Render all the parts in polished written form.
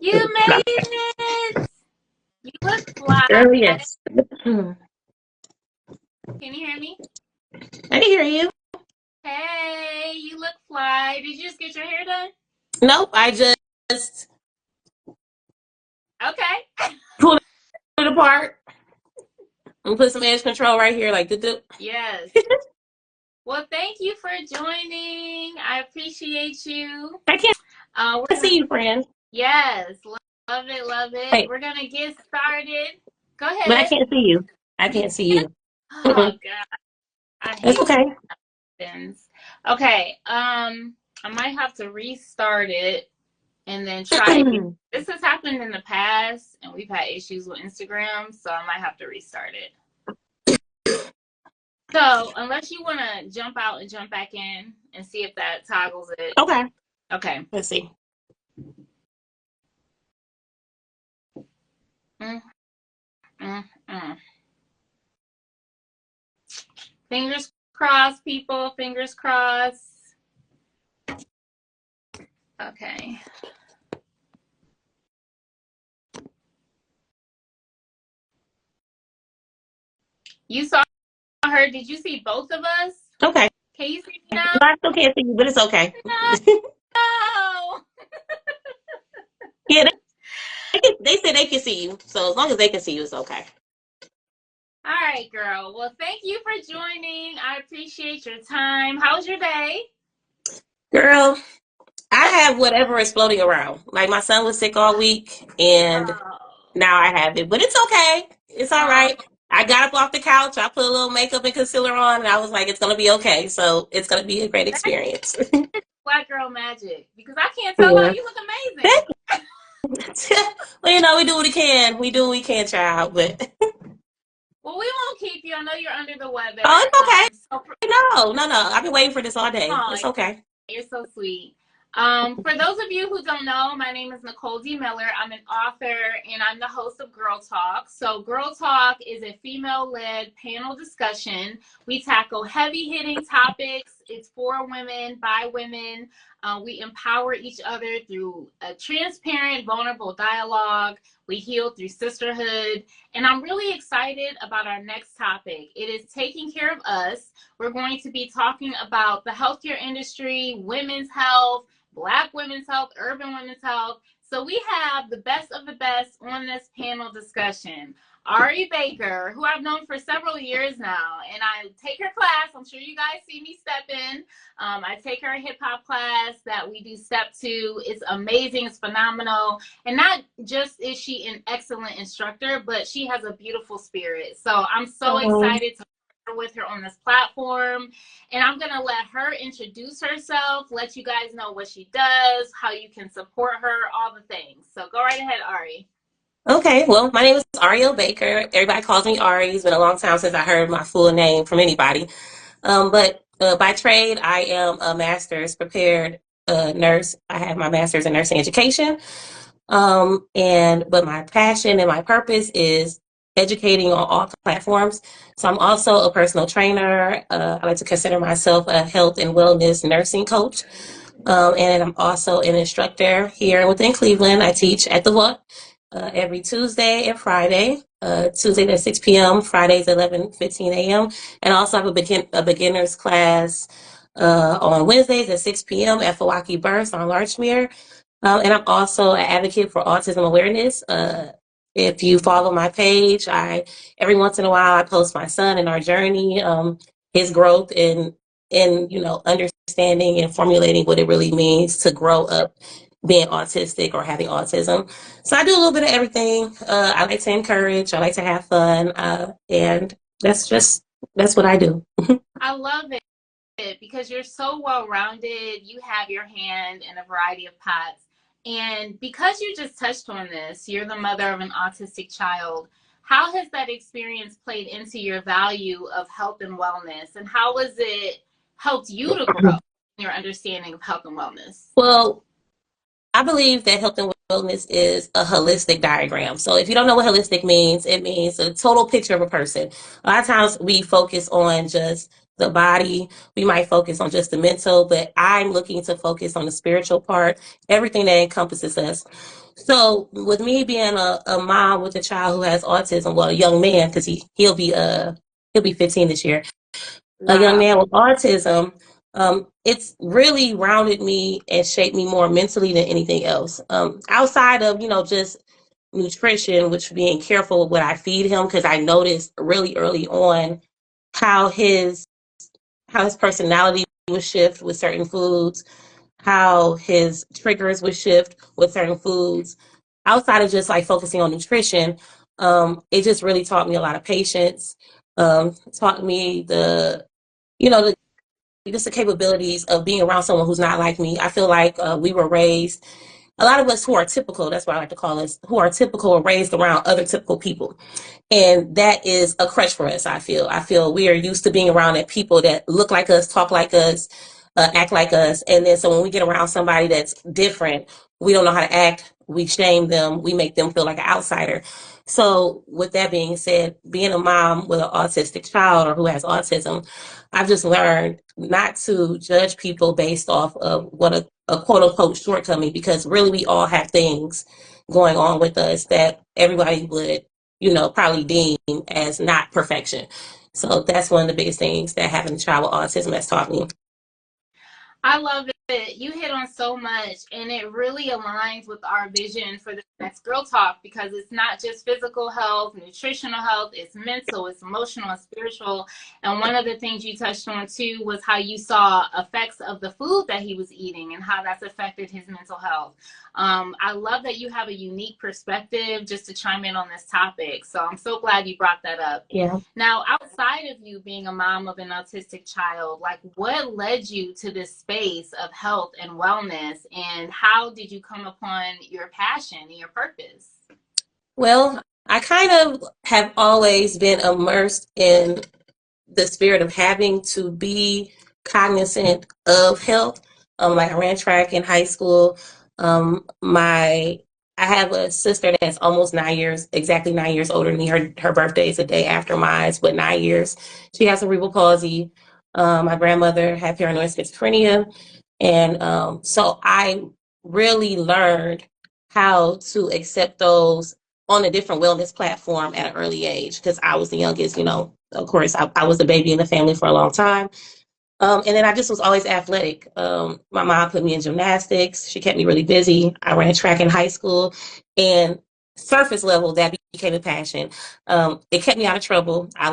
You made it! You look fly. Girl, yes. I Can you hear me? can hear you. Hey, you look fly. Did you just get your hair done? Nope, I just Okay. pulled it apart and put some edge control right here, like the. Yes. Well, thank you for joining. I appreciate you. I can't We're gonna see you, friend. yes, love it, love it. Wait, We're gonna get started. Go but I ahead. can't see you. I You can't see can. you. Oh Mm-mm. God, I It's hate okay. things. Okay. I might have to restart it and then try again. This has happened in the past, and we've had issues with Instagram, so I might have to restart it. So, unless you want to jump out and jump back in and see if that toggles it. Okay. Okay. Let's see. Mm, mm, mm. Fingers crossed, people. Fingers crossed. Okay. You saw her. Did you see both of us? Okay. Can you see me No, now? I still can't see you, but it's okay. No. Yeah, they said they can see you, so as long as they can see you, it's okay. All right, girl. Well, thank you for joining. I appreciate your time. How was your day? Girl, I have whatever is floating around. Like my son was sick all week, and Oh, now I have it, but it's okay. It's all oh, right. I got up off the couch. I put a little makeup and concealer on, and I was like, it's gonna be okay. So it's gonna be a great that's experience. black girl magic. Because I can't tell how Yeah. you look amazing. Well, we do what we can. We do what we can, child. But Well, we won't keep you. I know you're under the oh, weather. it's okay. So No, no, no. I've been waiting for this all day. oh, It's okay. you're so sweet. For those of you who don't know, my name is Nicole D. Miller. I'm an author and I'm the host of Girl Talk. So, Girl Talk is a female led panel discussion. We tackle heavy hitting topics. It's for women, by women. We empower each other through a transparent, vulnerable dialogue. We heal through sisterhood. And I'm really excited about our next topic. It is taking care of us. We're going to be talking about the healthcare industry, women's health, Black women's health, urban women's health. So we have the best of the best on this panel discussion. Ari Baker, who I've known for several years now, and I take her class. I'm sure you guys see me step in. I take her hip hop class that we do step 2. It's amazing. It's phenomenal. And not just is she an excellent instructor, but she has a beautiful spirit. So I'm so Um, excited to with her on this platform, and I'm gonna let her introduce herself, let you guys know what she does, how you can support her, all the things. So go right ahead, Ari. okay. Well, my name is Ariel Baker. Everybody calls me Ari. It's been a long time since I heard my full name from anybody. But by trade, I am a master's prepared nurse. I have my master's in nursing education. And but my passion and my purpose is educating on all platforms. So I'm also a personal trainer. I like to consider myself a health and wellness nursing coach. And I'm also an instructor here within Cleveland. I teach at the WUC every Tuesday and Friday. Tuesdays at 6 p.m., Fridays at 11:15 a.m. And I also have a beginner's class on Wednesdays at 6 p.m. at Fawaki Burst on Larchmere. And I'm also an advocate for autism awareness. If you follow my page, I every once in a while I post my son and our journey, his growth in understanding and formulating what it really means to grow up being autistic or having autism. So I do a little bit of everything. I like to encourage. I like to have fun, and that's what I do. I love it because you're so well rounded. You have your hand in a variety of pots. And because you just touched on this, you're the mother of an autistic child. How has that experience played into your value of health and wellness? And how has it helped you to grow in your understanding of health and wellness? Well, I believe that health and wellness is a holistic diagram. So if you don't know what holistic means, it means a total picture of a person. A lot of times we focus on just the body, we might focus on just the mental, but I'm looking to focus on the spiritual part, everything that encompasses us. So with me being a mom with a child who has autism, well, a young man, because he'll be 15 this year, a young Wow. man with autism, it's really rounded me and shaped me more mentally than anything else. Outside of, just nutrition, which being careful with what I feed him, because I noticed really early on how his personality would shift with certain foods, how his triggers would shift with certain foods. Outside of just like focusing on nutrition, it just really taught me a lot of patience. Taught me you know, just the capabilities of being around someone who's not like me. I feel like we were raised, a lot of us who are typical, that's what I like to call us, who are typical, are raised around other typical people. And that is a crutch for us, I feel. I feel we are used to being around people that look like us, talk like us, act like us. And then so when we get around somebody that's different, we don't know how to act. We shame them. We make them feel like an outsider. So with that being said, being a mom with an autistic child or who has autism, I've just learned not to judge people based off of what a quote unquote shortcoming, because really we all have things going on with us that everybody would, probably deem as not perfection. So that's one of the biggest things that having a child with autism has taught me. I love it. You hit on so much, and it really aligns with our vision for the next Girl Talk, because it's not just physical health, nutritional health, it's mental, it's emotional, and spiritual. And one of the things you touched on too was how you saw effects of the food that he was eating and how that's affected his mental health. I love that you have a unique perspective just to chime in on this topic. So I'm so glad you brought that up. Yeah. Now, outside of you being a mom of an autistic child, like what led you to this space of health and wellness, and how did you come upon your passion and your purpose? Well, I kind of have always been immersed in the spirit of having to be cognizant of health. Like I ran track in high school. My I have a sister that's almost 9 years, exactly 9 years older than me. Her birthday is a day after mine, but 9 years. She has cerebral palsy. My grandmother had paranoid schizophrenia, and so I really learned how to accept those on a different wellness platform at an early age, because I was the youngest, of course, I was the baby in the family for a long time. And then I just was always athletic. My mom put me in gymnastics. She kept me really busy. I ran track in high school, and surface level, that became a passion. It kept me out of trouble. I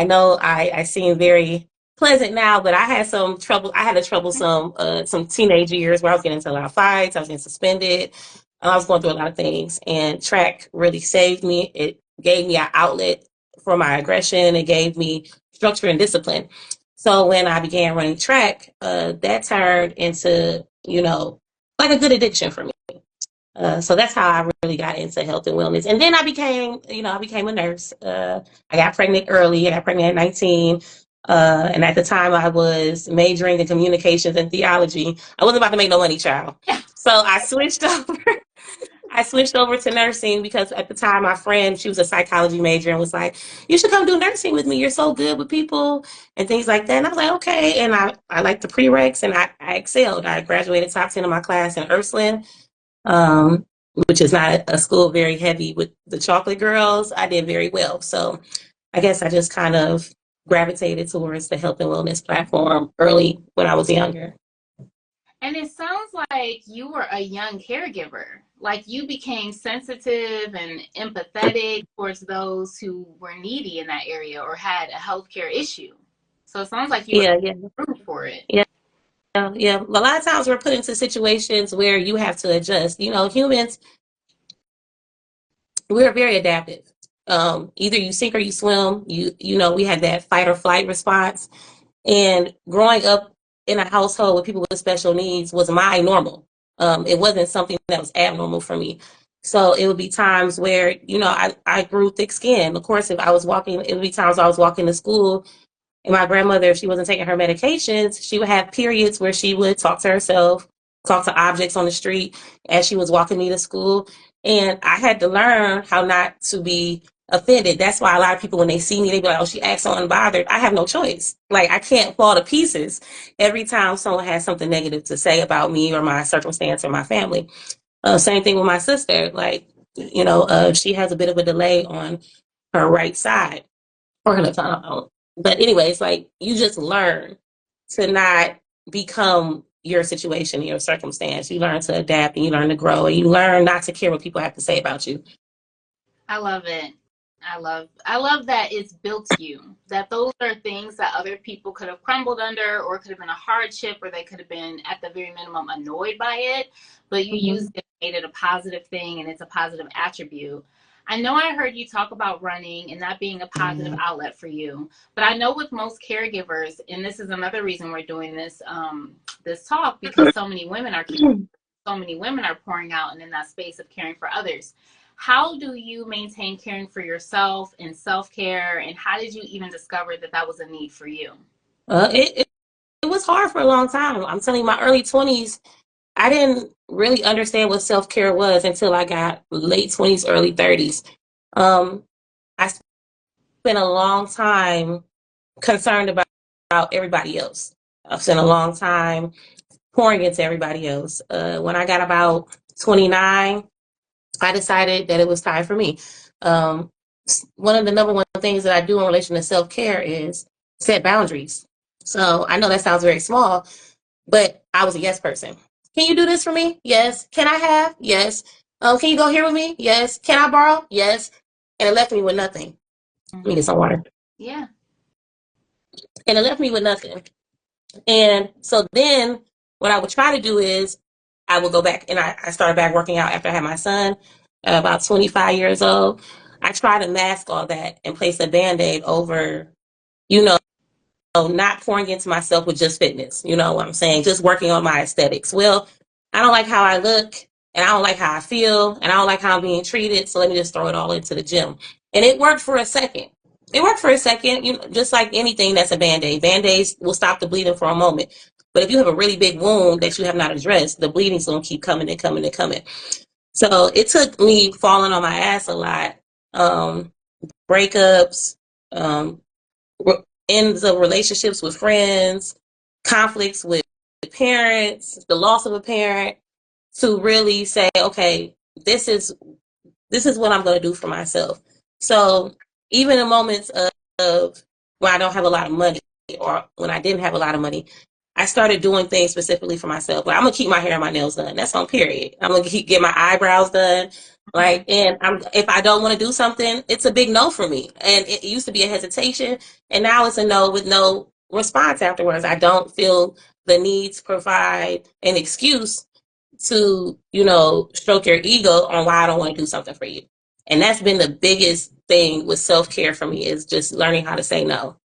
know I seem very pleasant now, but I had some trouble. I had a troublesome, some teenage years where I was getting into a lot of fights. I was getting suspended. I was going through a lot of things, and track really saved me. It gave me an outlet for my aggression. It gave me structure and discipline. So when I began running track, that turned into, like a good addiction for me. So that's how I really got into health and wellness. And then I became a nurse. I got pregnant early. I got pregnant at 19. And at the time I was majoring in communications and theology. I wasn't about to make no money, child. So I switched over. I switched over to nursing because at the time my friend, she was a psychology major and was like, you should come do nursing with me. You're so good with people and things like that. And I was like, okay. And I liked the prereqs, and I excelled. I graduated top 10 in my class in Ursuline, um, which is not a school very heavy with the chocolate girls. I did very well. So I guess I just kind of gravitated towards the health and wellness platform early when I was younger. And it sounds like you were a young caregiver. Like you became sensitive and empathetic towards those who were needy in that area or had a healthcare issue. So it sounds like you were Yeah, yeah, room for it. yeah. Yeah, a lot of times we're put into situations where you have to adjust. Humans, we're very adaptive. Either you sink or you swim. We had that fight or flight response. And growing up in a household with people with special needs was my normal. It wasn't something that was abnormal for me. So it would be times where, I grew thick skin. Of course, if I was walking, it would be times I was walking to school, and my grandmother, if she wasn't taking her medications, she would have periods where she would talk to herself, talk to objects on the street as she was walking me to school. And I had to learn how not to be offended. That's why a lot of people, when they see me, they be like, oh, she acts so unbothered. I have no choice. Like, I can't fall to pieces every time someone has something negative to say about me or my circumstance or my family. Same thing with my sister. Like, she has a bit of a delay on her right side or her left side. I don't know. But anyways, like you just learn to not become your situation, your circumstance. You learn to adapt and you learn to grow and you learn not to care what people have to say about you. I love it. I love that it's built you. That those are things that other people could have crumbled under or could have been a hardship or they could have been at the very minimum annoyed by it, but you Mm-hmm. used it, made it a positive thing and it's a positive attribute. I know I heard you talk about running and that being a positive outlet for you, but I know with most caregivers, and this is another reason we're doing this talk because so many women are pouring out and in that space of caring for others. How do you maintain caring for yourself and self-care, and how did you even discover that that was a need for you? It was hard for a long time. I'm telling you, my early 20s, I didn't really understand what self care was until I got late 20s, early 30s. Um, I spent a long time concerned about everybody else. I've spent a long time pouring into everybody else. When I got about 29, I decided that it was time for me. Um, One of the number one things that I do in relation to self care is set boundaries. So I know that sounds very small, but I was a yes person. Can you do this for me? Yes. Can I have? Yes. Can you go here with me? Yes. Can I borrow? Yes. And it left me with nothing. Let me get some water. Yeah. And it left me with nothing. And so then what I would try to do is I would go back and I started back working out after I had my son, about 25 years old. I try to mask all that and place a band-aid over, you know, not pouring into myself with just fitness. You know what I'm saying? Just working on my aesthetics. Well, I don't like how I look and I don't like how I feel and I don't like how I'm being treated. So let me just throw it all into the gym. And it worked for a second. It worked for a second, just like anything that's a band-aid. Band-aids will stop the bleeding for a moment. But if you have a really big wound that you have not addressed, the bleeding's gonna keep coming and coming and coming. So it took me falling on my ass a lot. Um, Breakups, um, ends of relationships with friends, conflicts with parents, the loss of a parent, to really say, okay, this is what I'm going to do for myself. So even in moments of when I don't have a lot of money or when I didn't have a lot of money, I started doing things specifically for myself. Like I'm gonna keep my hair and my nails done. That's on period. I'm gonna get my eyebrows done. Like, and if I don't want to do something, it's a big no for me. And it used to be a hesitation, and now it's a no with no response afterwards. I don't feel the need to provide an excuse to, stroke your ego on why I don't want to do something for you. And that's been the biggest thing with self care for me is just learning how to say no.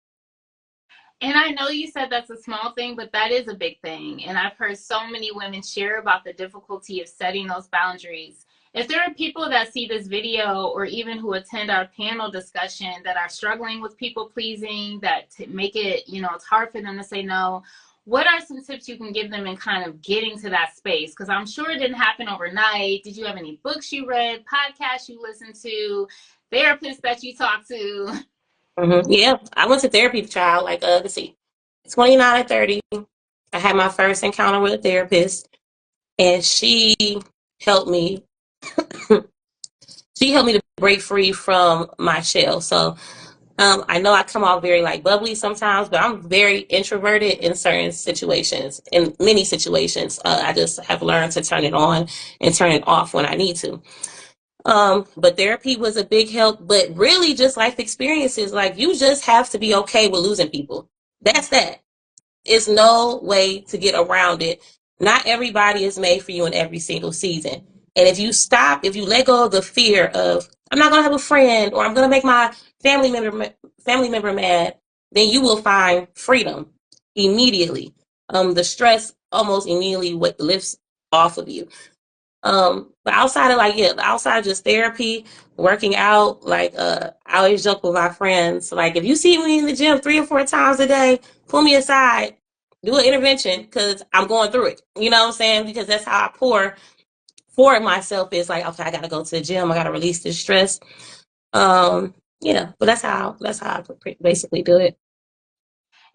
And I know you said that's a small thing, but that is a big thing. And I've heard so many women share about the difficulty of setting those boundaries. If there are people that see this video or even who attend our panel discussion that are struggling with people pleasing, that make it, it's hard for them to say no, what are some tips you can give them in kind of getting to that space? Because I'm sure it didn't happen overnight. Did you have any books you read, podcasts you listened to, therapists that you talked to? Yeah, I went to therapy, child. Like, let's see, 29 and 30. I had my first encounter with a therapist, and she helped me. She helped me to break free from my shell. So I know I come off very like bubbly sometimes, but I'm very introverted in certain situations. In many situations, I just have learned to turn it on and turn it off when I need to. But therapy was a big help. But really, just life experiences, like you just have to be okay with losing people. That's that. It's no way to get around it. Not everybody is made for you in every single season. And if you let go of the fear of I'm not gonna have a friend or I'm gonna make my family member mad, then you will find freedom immediately. The stress almost immediately lifts off of you. But outside of outside of just therapy, working out, like I always joke with my friends, like if you see me in the gym 3 or 4 times a day, pull me aside, do an intervention because I'm going through it. You know what I'm saying? Because that's how I pour for myself is like, okay, I gotta go to the gym, I gotta release this stress. Yeah, but that's how I basically do it.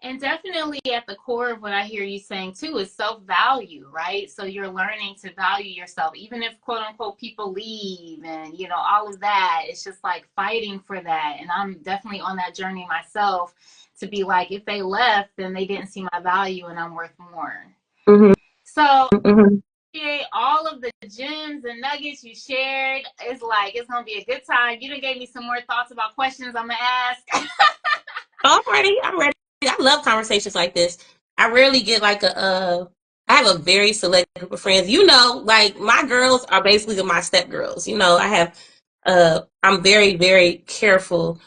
And definitely at the core of what I hear you saying too is self-value, right? So you're learning to value yourself, even if quote unquote people leave and, you know, all of that. It's just like fighting for that. And I'm definitely on that journey myself to be like, if they left, then they didn't see my value and I'm worth more. Mm-hmm. So Mm-hmm. all of the gems and nuggets you shared. It's like it's gonna be a good time. You done gave me some more thoughts about questions I'm gonna ask. Oh, I'm ready. I love conversations like this. I rarely get like I have a very select group of friends. You know, like my girls are basically my step girls. You know, I'm very, very careful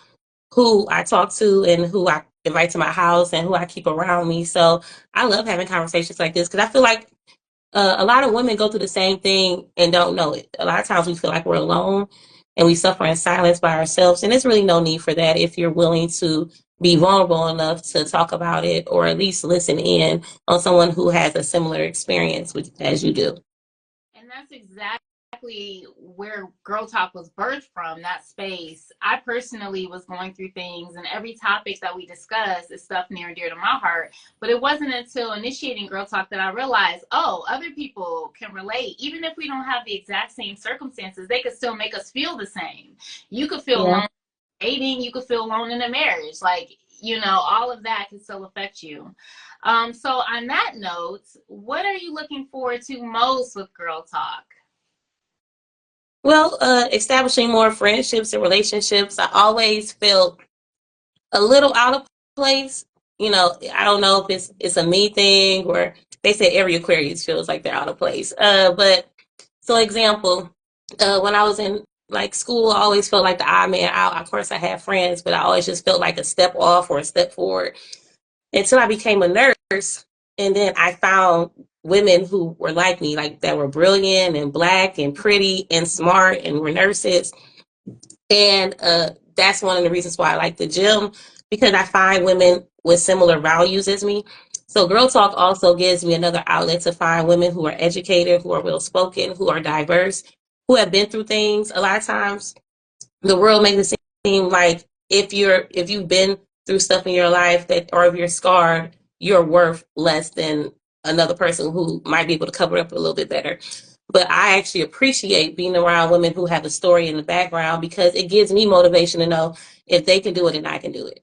who I talk to and who I invite to my house and who I keep around me. So I love having conversations like this because I feel like a lot of women go through the same thing and don't know it. A lot of times we feel like we're alone and we suffer in silence by ourselves. And there's really no need for that if you're willing to be vulnerable enough to talk about it or at least listen in on someone who has a similar experience as you do. And that's exactly where Girl Talk was birthed from, that space. I personally was going through things, and every topic that we discuss is stuff near and dear to my heart. But it wasn't until initiating Girl Talk that I realized, oh, other people can relate. Even if we don't have the exact same circumstances, they could still make us feel the same. You could feel Yeah. alone dating, you could feel alone in a marriage. Like, you know, all of that can still affect you. So on that note, what are you looking forward to most with Girl Talk? Well, establishing more friendships and relationships. I always felt a little out of place. You know, I don't know if it's a me thing or they say every Aquarius feels like they're out of place. But so example, when I was in like school, I always felt like the odd man out. Of course, I had friends, but I always just felt like a step off or a step forward until I became a nurse, and then I found women who were like me, like that were brilliant and black and pretty and smart and were nurses, and that's one of the reasons why I like the gym because I find women with similar values as me. So Girl Talk also gives me another outlet to find women who are educated, who are well spoken, who are diverse, who have been through things. A lot of times the world makes it seem like if you've been through stuff in your life that or if you're scarred, you're worth less than another person who might be able to cover up a little bit better. But I actually appreciate being around women who have a story in the background because it gives me motivation to know if they can do it, then I can do it.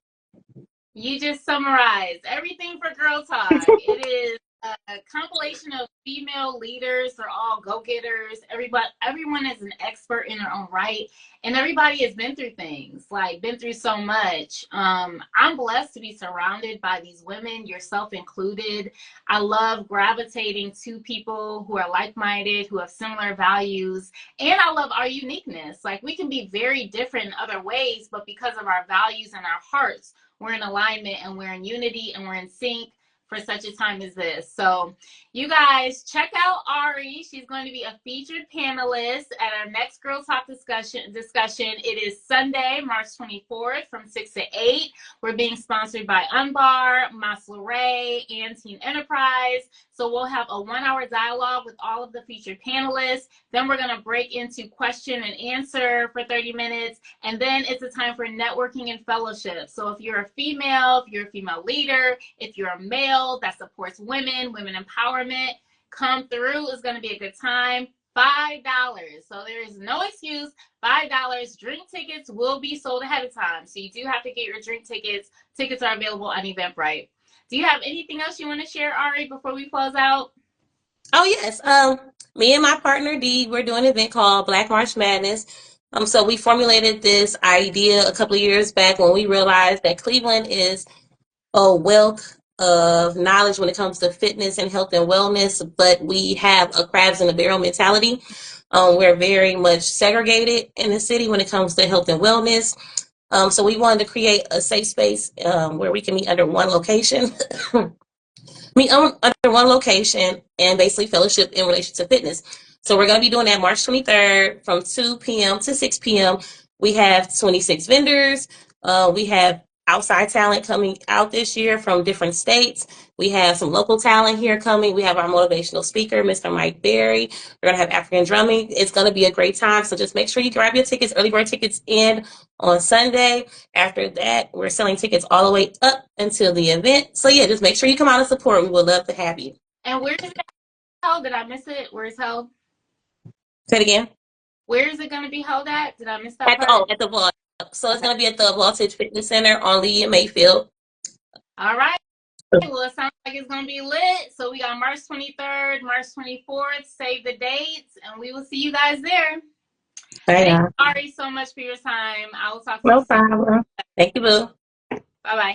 You just summarized everything for Girl Talk. It is a compilation of female leaders. They're all go-getters. Everyone is an expert in their own right, and everybody has been through things, like been through so much. I'm blessed to be surrounded by these women, yourself included. I love gravitating to people who are like-minded, who have similar values, and I love our uniqueness. Like we can be very different in other ways, but because of our values and our hearts, we're in alignment and we're in unity and we're in sync for such a time as this. So you guys check out Ari. She's going to be a featured panelist at our next Girl Talk discussion. It is Sunday, March 24th from 6 to 8. We're being sponsored by Unbar, Mas Luray, and Teen Enterprise. So we'll have a 1-hour dialogue with all of the featured panelists. Then we're going to break into question and answer for 30 minutes. And then it's a time for networking and fellowship. So if you're a female, if you're a female leader, if you're a male that supports women empowerment, come through. It's going to be a good time. $5. So there is no excuse. $5. Drink tickets will be sold ahead of time. So you do have to get your drink tickets. Tickets are available on Eventbrite. Do you have anything else you want to share, Ari, before we close out? Oh yes. Me and my partner Dee, we're doing an event called Black March Madness. So we formulated this idea a couple of years back when we realized that Cleveland is a wealth of knowledge when it comes to fitness and health and wellness, but we have a crabs in a barrel mentality. We're very much segregated in the city when it comes to health and wellness. So we wanted to create a safe space where we can meet under one location. Under one location and basically fellowship in relation to fitness. So we're going to be doing that March 23rd from 2 p.m. to 6 p.m. We have 26 vendors. We have outside talent coming out this year from different states. We have some local talent here coming. We have our motivational speaker, Mr. Mike Berry. We're going to have African drumming. It's going to be a great time. So just make sure you grab your tickets. Early bird tickets in on Sunday. After that, we're selling tickets all the way up until the event. So yeah, just make sure you come out and support. We would love to have you. And where is that held? Did I miss it? Where is held? Say it again. Where is it going to be held at? Did I miss that part? At the Vault. So it's going to be at the Voltage Fitness Center on Lee and Mayfield. All right. Well, it sounds like it's going to be lit. So we got March 23rd, March 24th. Save the dates, and we will see you guys there. Thank you, Ari, so much for your time. I will talk to you soon. No problem. Thank you, boo. Bye-bye.